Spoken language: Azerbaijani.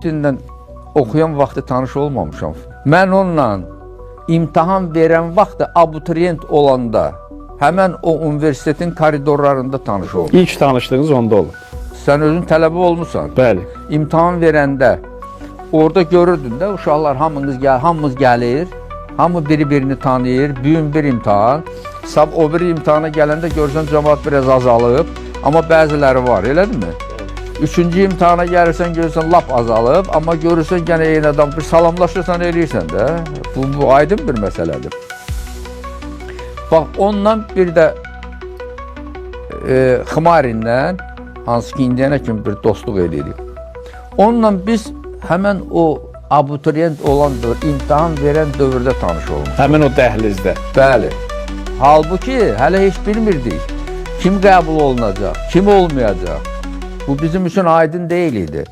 Nuruddindən oxuyan vaxtı tanış olmamışam. Mən onunla imtahan verən vaxtı abituriyent olanda həmən o universitetin koridorlarında tanış oldum. İlk tanışdığınız onda olub. Sən özün tələbə olmusan. Bəli. İmtahan verəndə orada görürdün də uşaqlar hamımız gəlir, hamı biri-birini tanıyır, büyün bir imtahan. O bir imtahana gələndə görsən cəmaat biraz azalıb, amma bəziləri var, elədirmi? Üçüncü imtahana gəlirsən, görürsən lap azalıb, amma görürsən gənə eyni adam, bir salamlaşırsan, eləyirsən də. Bu aydın bir məsələdir. Bax, ondan bir də Xımarinlə, hansı ki, indiyənə kimi bir dostluq edirik. Onunla biz həmən o abituriyent olan dövr, imtahan verən dövrdə tanış olmuş. Həmin o dəhlizdə. Bəli. Halbuki hələ heç bilmirdik kim qəbul olunacaq, kim olmayacaq. Bu bizim üçün aydın deyil idi.